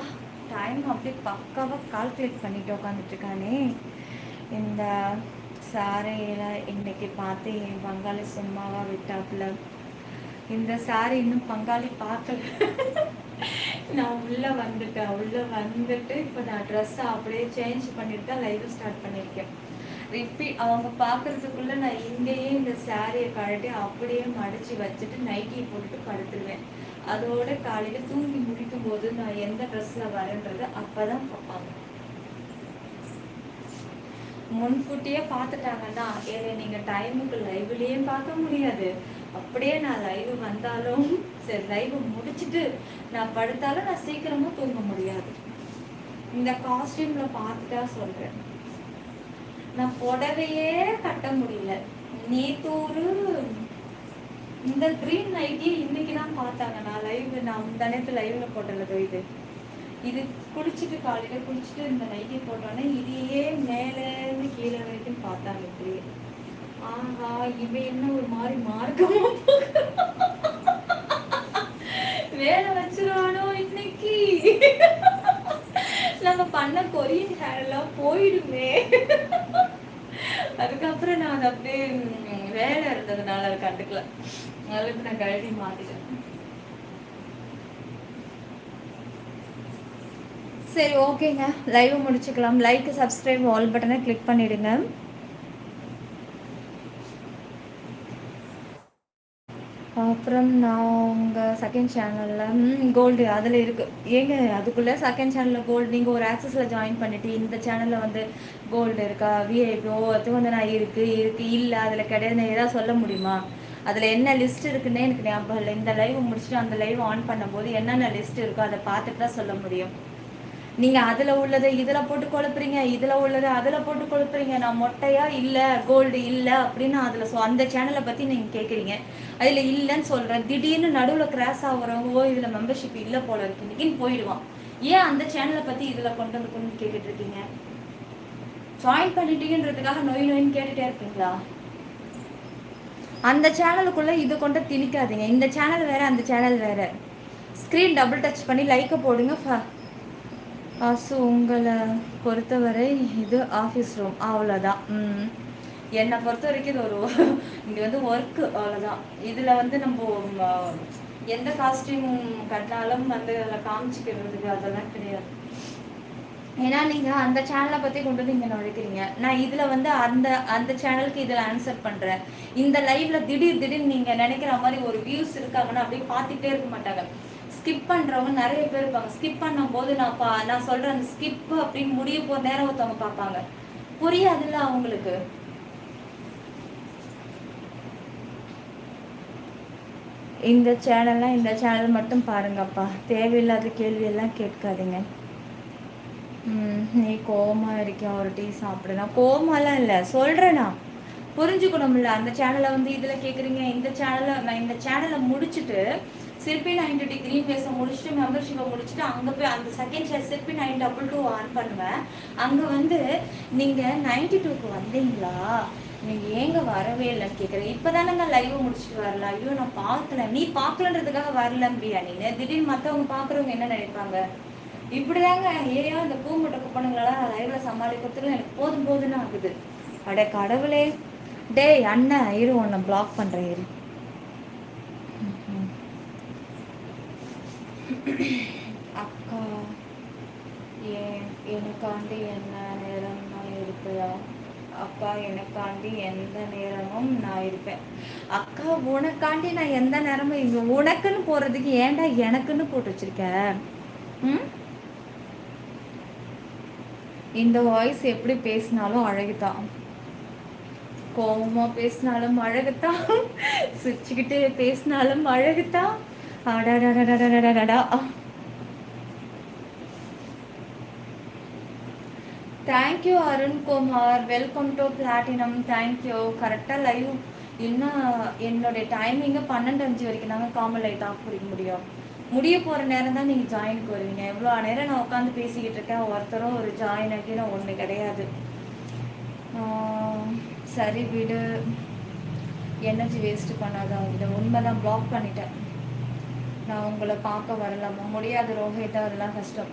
டைம் அப்படியே பக்காவாக கால்குலேட் பண்ணிட்டு உட்காந்துட்ருக்கானே. இந்த சாரையில் இன்னைக்கு பார்த்து என் பங்காளி சும்மாவாக விட்டாப்புல. இந்த சாரி இன்னும் பங்காளி பார்க்கல. நான் உள்ளே வந்துட்டு இப்போ நான் ட்ரெஸ்ஸை அப்படியே சேஞ்ச் பண்ணிட்டு தான் லைவ் ஸ்டார்ட் பண்ணியிருக்கேன். அவங்க பார்க்கறதுக்குள்ளே நான் இங்கேயே இந்த சாரியை கழட்டி அப்படியே மடித்து வச்சுட்டு நைட்டியை போட்டுட்டு படுத்துருவேன். அதோட காலையில் தூங்கி முடிக்கும் போது நான் எந்த ட்ரெஸ்ஸில் வரேன்றது அப்போ தான் பார்ப்பாங்க. முன்கூட்டியே பார்த்துட்டாங்கன்னா ஏன்னா நீங்கள் டைமுக்கு லைவ்லேயே பார்க்க முடியாது. அப்படியே நான் லைவ் வந்தாலும் சரி, லைவ் முடிச்சுட்டு நான் படுத்தாலும் நான் சீக்கிரமாக தூங்க முடியாது. இந்த காஸ்டியூமில் பார்த்துட்டா சொல்கிறேன். நான் புடவையே கட்ட முடியல. நேத்தூரு இந்த கிரீன் நைட்டியே இன்னைக்கு தான் பார்த்தாங்க. நான் முந்தானத்து லைவ்ல போட்டல இது குளிச்சுட்டு காலையில குளிச்சுட்டு இந்த நைட்டி போட்டோன்னே இதையே மேலேருந்து கீழே வரைக்கும் பார்த்தாங்க. இப்படியே ஆஹா இவன் என்ன ஒரு மாதிரி மார்க்கமா வேலை வச்சிருவானோ இன்னைக்கு. நம்ம பண்ண கொரியன் ஹேர் எல்லாம் போயிடுமே. அதுக்கப்புறம் நான் அதை அப்படியே வேலை இருந்ததுனால அதை கண்டுக்கல. அதுக்கு நான் கழட்டி மாத்திட்டேன். சரி ஓகேங்க, லைவ் முடிச்சுக்கலாம். லைக் சப்ஸ்கிரைப் ஆல் பட்டனை கிளிக் பண்ணிடுங்க. அப்புறம் நான் உங்கள் செகண்ட் சேனலில் கோல்டு அதில் இருக்குது. ஏங்க அதுக்குள்ளே செகண்ட் சேனலில் கோல்டு நீங்கள் ஒரு ஆக்சஸில் ஜாயின் பண்ணிவிட்டு இந்த சேனலில் வந்து கோல்டு இருக்கா விஐபி அது வந்து நான் இருக்குது இல்லை அதில் கிடையாது ஏதாவது சொல்ல முடியுமா? அதில் என்ன லிஸ்ட் இருக்குன்னே எனக்கு ஞாபகம் இல்லை. இந்த லைவ் முடிச்சுட்டு அந்த லைவ் ஆன் பண்ணும்போது என்னென்ன லிஸ்ட் இருக்கோ அதை பார்த்துட்டு தான் சொல்ல முடியும். நீங்கள் அதில் உள்ளதை இதில் போட்டு குழப்புறீங்க, இதில் உள்ளதை அதில் போட்டு குழப்புறீங்க. நான் மொட்டையா இல்லை கோல்டு இல்லை அப்படின்னு அதில் அந்த சேனலை பற்றி நீங்கள் கேட்குறீங்க. அதில் இல்லைன்னு சொல்கிறேன். திடீர்னு நடுவில் கிராஸ் ஆகிறவங்க இதில் மெம்பர்ஷிப் இல்லை போல இருக்கு இன்னைக்குன்னு போயிடுவான். ஏன் அந்த சேனலை பற்றி இதில் கொண்டு வந்து கொண்டு கேட்டுட்டு இருக்கீங்க? ஜாயின் பண்ணிட்டீங்கன்றதுக்காக நோயின்னு கேட்டுகிட்டே இருப்பீங்களா? அந்த சேனலுக்குள்ளே இதை கொண்டு திணிக்காதீங்க. இந்த சேனல் வேறு அந்த சேனல் வேறு. ஸ்க்ரீன் டபுள் டச் பண்ணி லைக்கை போடுங்க. ஸோ உங்களை பொறுத்தவரை இது ஆஃபீஸ் ரூம் அவ்வளோதான். என்னை பொறுத்த வரைக்கும் இது ஒரு இங்கே வந்து ஒர்க்கு அவ்வளோதான். இதில் வந்து நம்ம எந்த காஸ்டியூம் கட்டினாலும் வந்து அதில் காமிச்சிக்கிறதுக்கு அதெல்லாம் கிடையாது. ஏன்னா நீங்கள் அந்த சேனலை பற்றி கொண்டு வந்து இங்கே நுழைக்கிறீங்க. நான் இதில் வந்து அந்த சேனலுக்கு இதில் ஆன்சர் பண்ணுறேன். இந்த லைவில் திடீர்னு நீங்கள் நினைக்கிற மாதிரி ஒரு வியூஸ் இருக்காங்கன்னா அப்படியே பார்த்துட்டே இருக்க மாட்டாங்க. ஸ்கிப் பண்ணுறவங்க நிறைய பேர் இருப்பாங்க. ஸ்கிப் பண்ணும்போது நான் சொல்கிறேன் அந்த ஸ்கிப் அப்படின்னு முடிய போகிற நேரம் ஒருத்தவங்க பார்ப்பாங்க. புரியாதுல்ல அவங்களுக்கு. இந்த சேனல் மட்டும் பாருங்கப்பா. தேவையில்லாத கேள்வியெல்லாம் கேட்காதீங்க. நீ கோமா இருக்கியா ஒரு டீ சாப்பிடுனா? கோமாலாம் இல்லை சொல்கிறேண்ணா, புரிஞ்சுக்கணும்ல. அந்த சேனலை வந்து இதில் கேட்குறீங்க. நான் இந்த சேனலை முடிச்சுட்டு சிற்பி 90 கிரீன் பேஸை முடிச்சுட்டு மெம்பர்ஷிப்பை முடிச்சுட்டு அங்கே போய் அந்த செகண்ட் ஷேர் சிற்பி 922 ஆன் பண்ணுவேன். அங்கே வந்து நீங்கள் 92க்கு வந்தீங்களா, நீங்கள் ஏங்க வரவே இல்லைன்னு கேட்குறேன். இப்போ தானே நான் லைவை முடிச்சுட்டு வரல. ஐயோ நான் பார்க்கல. நீ பார்க்கலன்றதுக்காக வரலம்பியா நீ? திடீர்னு மற்றவங்க பார்க்குறவங்க என்ன நினைப்பாங்க? இப்படிதாங்க ஏயா இந்த பூமட்ட குப்பனுங்களெல்லாம் லைவில் சமாளிக்கிறதுல எனக்கு போதும்னு ஆகுது. அட கடவுளே. டேய் அண்ணன் இரு, உன்னை பிளாக் பண்ணுறேன் இரு. அக்கா எனக்காண்டி என்ன நேரம் நான் இருப்பதா? அக்கா எனக்காண்டி எந்த நேரமும் நான் இருப்பேன். அக்கா உனக்காண்டி நான் எந்த நேரமும் இங்கே உனக்குன்னு போகிறதுக்கு ஏன்டா எனக்குன்னு போட்டு வச்சிருக்கேன்? இந்த வாய்ஸ் எப்படி பேசினாலும் அழகுதான், கோபமாக பேசினாலும் அழகுதான், சிரிச்சுக்கிட்டு பேசினாலும் அழகுதான். Thank you Arunkumar, welcome to platinum. Thank you. கரெக்டாக லைவ் இன்னும் என்னுடைய டைமிங்கு 12:05 வரைக்கும் தாங்க காமல் லைட் ஆஃப் பண்ணிக்க முடியும். முடிய போகிற நேரம் தான் நீங்கள் ஜாயினுக்கு வருவீங்க. எவ்வளோ நேரம் நான் உட்காந்து பேசிக்கிட்டு இருக்கேன், ஒருத்தரும் ஒரு ஜாயின் ஆகின ஒன்று கிடையாது. சரி விடு, எனர்ஜி வேஸ்ட்டு பண்ணாதான். இதை உண்மை தான், பிளாக் பண்ணிட்டேன். நான் உங்களை பார்க்க வரலாமா? முடியாது ரோஹிதா, அதெல்லாம் கஷ்டம்.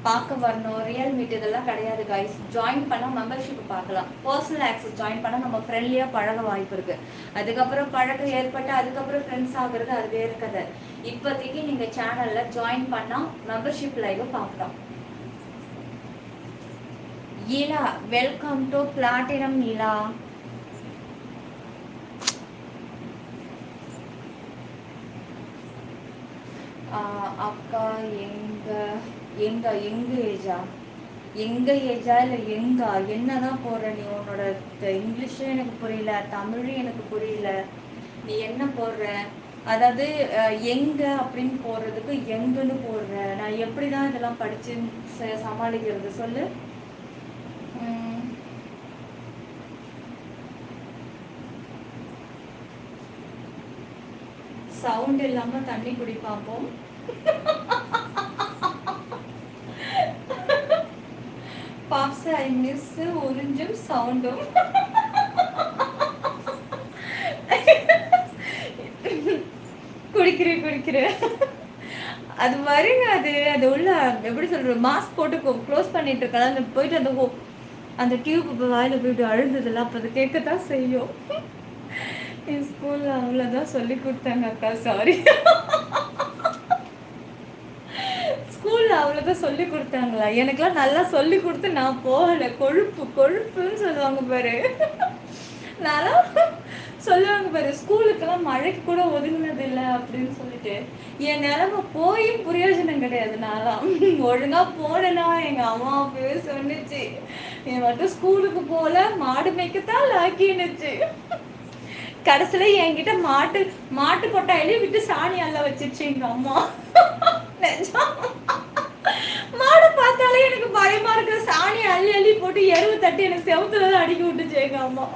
பார்க்க வரணும், ரியல் மீட் இதெல்லாம் கிடையாது கைஸ். ஜாயின் பண்ணால் மெம்பர்ஷிப் பார்க்கலாம். பர்சனல் ஆக்சஸ் ஜாயின் பண்ணால் நம்ம ஃப்ரெண்ட்லியாக பழக வாய்ப்பு இருக்குது. அதுக்கப்புறம் பழக்கம் ஏற்பட்டு அதுக்கப்புறம் ஃப்ரெண்ட்ஸ் ஆகுறது அது வேறு கதை. இப்போதைக்கு நீங்கள் சேனலில் ஜாயின் பண்ணால் மெம்பர்ஷிப் லைவை பார்க்கலாம். ஈலா, வெல்கம் டு பிளாட்டினம் ஈலா. அக்கா எங்க ஏஜா இல்லை எங்கா என்னதான் போடுற நீ? உன்னோட இங்கிலீஷும் எனக்கு புரியல, தமிழும் எனக்கு புரியல. நீ என்ன போடுற? அதாவது எங்க அப்படின்னு போடுறதுக்கு எங்கன்னு போடுற. நான் எப்படி தான் இதெல்லாம் படிச்சு சமாளிக்கிறது சொல்லு. சவுண்ட் இல்லாம தண்ணி குடிப்பாப்போம். பாப்ஸ் ஐ மிஸ் உறிஞ்சும் சவுண்டும். குடிக்கிறேன் அது வருங்க. அது உள்ள எப்படி சொல்றது, மாஸ்க் போட்டு க்ளோஸ் பண்ணிட்டு இருக்கலாம். அந்த போயிட்டு அந்த டியூப் வாயில போயிட்டு அழுந்ததெல்லாம் அப்போ அது கேட்கத்தான் செய்யும். என் ஸ்கூல்ல அவ்வளோதான் சொல்லி கொடுத்தாங்க அக்கா, சாரி. ஸ்கூல்ல அவ்வளோதான் சொல்லி கொடுத்தாங்களா? எனக்குலாம் நல்லா சொல்லி கொடுத்து நான் போகலை. கொழுப்புன்னு சொல்லுவாங்க பாரு. நல்லா சொல்லுவாங்க பாரு, ஸ்கூலுக்கெல்லாம் மழைக்கு கூட ஒதுங்கினது இல்லை அப்படின்னு சொல்லிட்டு. என் நிலமை போயும் பிரயோஜனம் கிடையாது. நான்லாம் ஒழுங்கா போனேன்னா எங்க அம்மா அப்பவே சொன்னிச்சு, நீ மட்டும் ஸ்கூலுக்கு போல, மாடு மேய்க்கத்தான் லாக்கின்னுச்சு. கடைசியில என்கிட்ட மாட்டு கொட்டாயிலே விட்டு சாணி அள்ள வச்சிருச்சு எங்க அம்மா. மாடு பார்த்தாலே எனக்கு பயமா இருக்கு. சாணி அள்ளி போட்டு எருவு தட்டி எனக்கு செவத்துலதான் அடிக்க விட்டுச்சு எங்க அம்மா.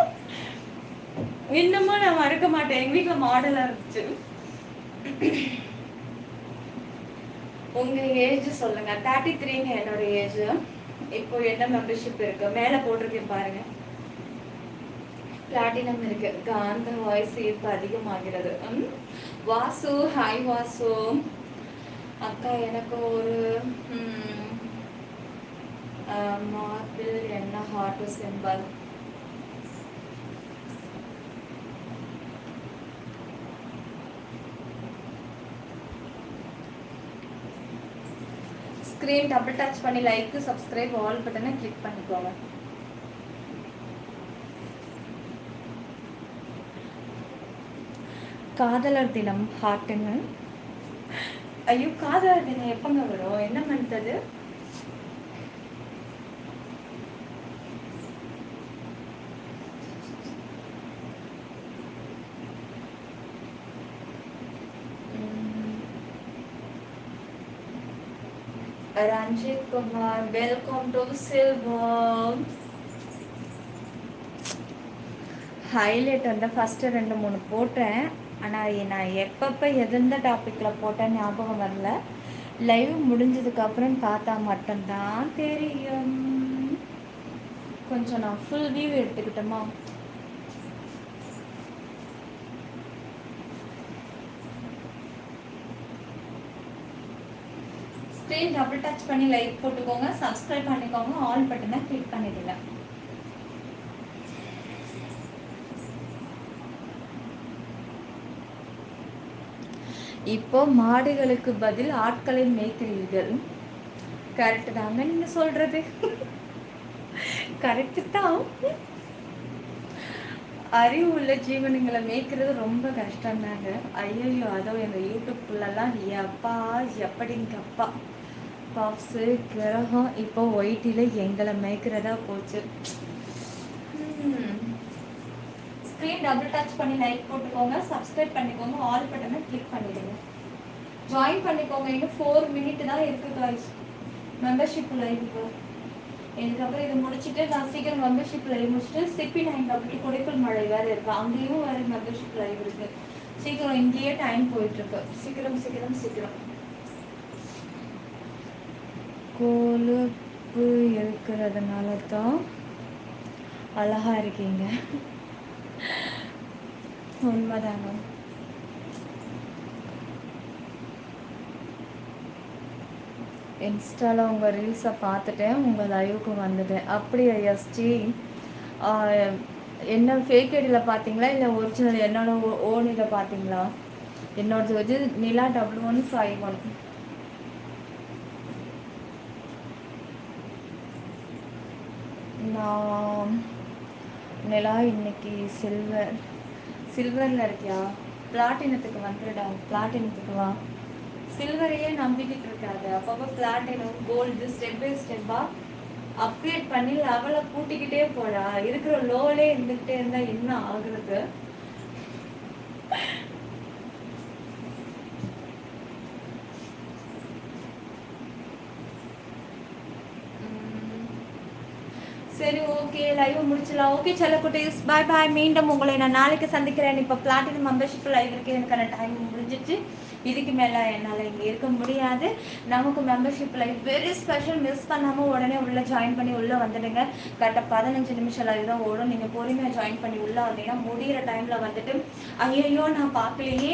இன்னமும் நான் மறக்க மாட்டேன். எங்க வீட்டுல மாடலா இருந்துச்சு. உங்க ஏஜ் சொல்லுங்க. 33ங்க என்னோட ஏஜ். இப்போ என்ன மெம்பர்ஷிப் இருக்கு மேல போட்டிருக்கேன் பாருங்க. பிளாட்டினம் இருக்கு. காந்த வாய்ஸ் இப்போ அதிகமாகிறது. வாசு, ஹாய் வாசு. அக்கா எனக்கு ஒரு மார்பிள் என்ன heart symbol. Screen double touch பண்ணி லைக், சப்ஸ்கிரைப், ஆல் பட்டனை கிளிக் பண்ணிக்கோங்க. காதலர் தினம் ஹார்ட்டுங்க. ஐயோ, காதலர் தினம் எப்பங்க வரும்? என்ன மந்த் அது? Ranjith Kumar, welcome to silver. Highlight வந்து ஃபஸ்ட்டு 2-3 போட்டேன். ஆனால் நான் எப்பப்போ எந்த டாப்பிக்கில் போட்டேன் ஞாபகம் வரல. லைவ் முடிஞ்சதுக்கப்புறம் பார்த்தா மட்டும்தான் தெரியும். கொஞ்சம் நான் ஃபுல் வியூ எடுத்துக்கிட்டோமா? ஸ்க்ரீன் டபுள் டச் பண்ணி லைக் போட்டுக்கோங்க, சப்ஸ்கிரைப் பண்ணிக்கோங்க, ஆல் பட்டனை கிளிக் பண்ணிடுங்க. இப்போ மாடுகளுக்கு பதில் ஆட்களை மேய்க்கிறீர்கள். கரெக்டு தாங்க நீங்க சொல்றது. கரெக்டு தான். அறிவு உள்ள ஜீவனங்களை மேய்க்கிறது ரொம்ப கஷ்டம் தாங்க. ஐயோ, அதோ எங்க யூடியூப்லாம் எப்பா எப்படிங்க அப்பா பாப்ஸு கிரகம் இப்போ ஒயிட்டில எங்களை மேய்க்கிறதா போச்சு. ஸ்க்ரீன் டபுள் டச் பண்ணி லைக் போட்டுக்கோங்க, சப்ஸ்கிரைப் பண்ணிக்கோங்க, ஆல் பட்டனை கிளிக் பண்ணிடுங்க. ஜாயின் பண்ணிக்கோங்க. இன்னும் 4 மினிட் தான் இருக்குது காய்ஸ் மெம்பர்ஷிப் லைவுக்கு. இதுக்கப்புறம் இதை முடிச்சுட்டு நான் சீக்கிரம் மெம்பர்ஷிப் லைவ் முடிச்சுட்டு சிப்பி 9 கொடைக்கல் மழை வேறு இருக்குது, அங்கேயும் வேறு மெம்பர்ஷிப் லைவ் இருக்குது. சீக்கிரம் இங்கேயே டைம் போயிட்டுருக்கு. சீக்கிரம் சீக்கிரம் சீக்கிரம். கொழுப்பு இருக்கிறதுனால தான் அழகா இருக்கீங்க. உண்மைதாங்க. இன்ஸ்டாவில் உங்கள் ரீல்ஸை பார்த்துட்டேன், உங்கள் லைவுக்கு வந்துட்டேன். அப்படியா எஸ்டி? என்ன ஃபேக் ஐடியில் பார்த்தீங்களா இல்லை ஒரிஜினல் என்னோட ஓன் இதை பார்த்தீங்களா? என்னோடது வந்து நிலா 1151. நான் நிலா இன்னைக்கு சில்வரில் இருக்கியா? பிளாட்டினத்துக்கு வந்துடுடா, பிளாட்டினத்துக்கு வா. சில்வரையே நம்பிக்கிட்டு இருக்காது, அப்பப்போ பிளாட்டினம் கோல்டு ஸ்டெப் பை ஸ்டெப்பாக அப்கிரேட் பண்ணி லெவலை கூட்டிக்கிட்டே போடா. இருக்கிற லோலே இருந்துக்கிட்டே இருந்தால் என்ன ஆகுறது? சரி, ஓகே, லைவ் முடிச்சிடலாம். ஓகே செல்லக்குட்டீஸ், பாய் பாய். மீண்டும் உங்களை நான் நாளைக்கு சந்திக்கிறேன். இப்போ பிளாட்டினம் மெம்பர்ஷிப் லைவ் இருக்கு, எனக்கான டைம் முடிஞ்சிச்சு. இதுக்கு மேலே என்னால் இங்கே இருக்க முடியாது. நமக்கு membership live very special. Miss பண்ணாமல் உடனே உள்ளே ஜாயின் பண்ணி உள்ளே வந்துடுங்க. கரெக்டாக 15 நிமிஷம் லைவ் தான் ஓடும். நீங்கள் பொறுமையாக ஜாயின் பண்ணி உள்ளே வந்தீங்கன்னா முடிகிற டைமில் வந்துட்டு ஐயோ நான் பார்க்கலையே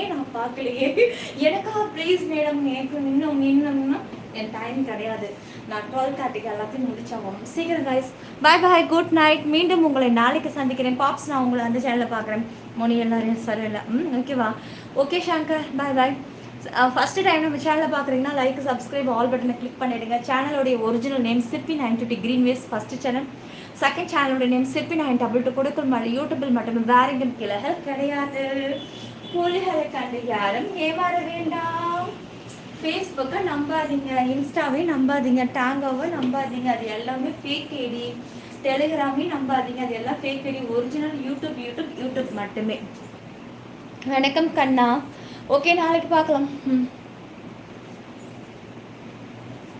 எனக்கா ப்ளீஸ் மேடம், எனக்கு இன்னும்னா என் டைம் கிடையாது. நான் 12:30 எல்லாத்தையும் முடிச்சாகும். சீக்கிரம் கைஸ், பாய் பாய், குட் நைட். மீண்டும் உங்களை நாளைக்கு சந்திக்கிறேன். பாப்ஸ், நான் உங்களை அந்த சேனலில் பார்க்குறேன். மொழி எல்லாரையும் சரியில்லை. ஓகேவா? ஓகே ஷங்கர், பாய் பாய். ஃபஸ்ட்டு டைம் நம்ம சேனலை பார்க்குறீங்கன்னா லைக், சப்ஸ்கிரைப், ஆல் பட்டனை கிளிக் பண்ணிவிடுங்க. சேனலோடைய ஒரிஜினல் நேம் சிற்பி 920 கிரீன்வேஸ் ஃபஸ்ட்டு சேனல். செகண்ட் சேனலோட நேம் சிற்பி 922 கொடுக்கல் மாதிரி. யூடியூபில் மட்டுமே, வேற எங்கும் கிளைகள் கிடையாது. புலிகளை கண்டு யாரும் ஏமாற வேண்டாம். ஃபேஸ்புக்கை நம்பாதீங்க, இன்ஸ்டாவே நம்பாதீங்க, டேங்கோவை நம்பாதீங்க, அது எல்லாமே ஃபேக் ஐடி. டெலிகிராமே நம்பாதீங்க, அது எல்லாம் ஃபேக் ஐடி. ஒரிஜினல் யூடியூப் மட்டுமே. வணக்கம் கண்ணா. ஓகே, நாளைக்கு பார்க்கலாம்.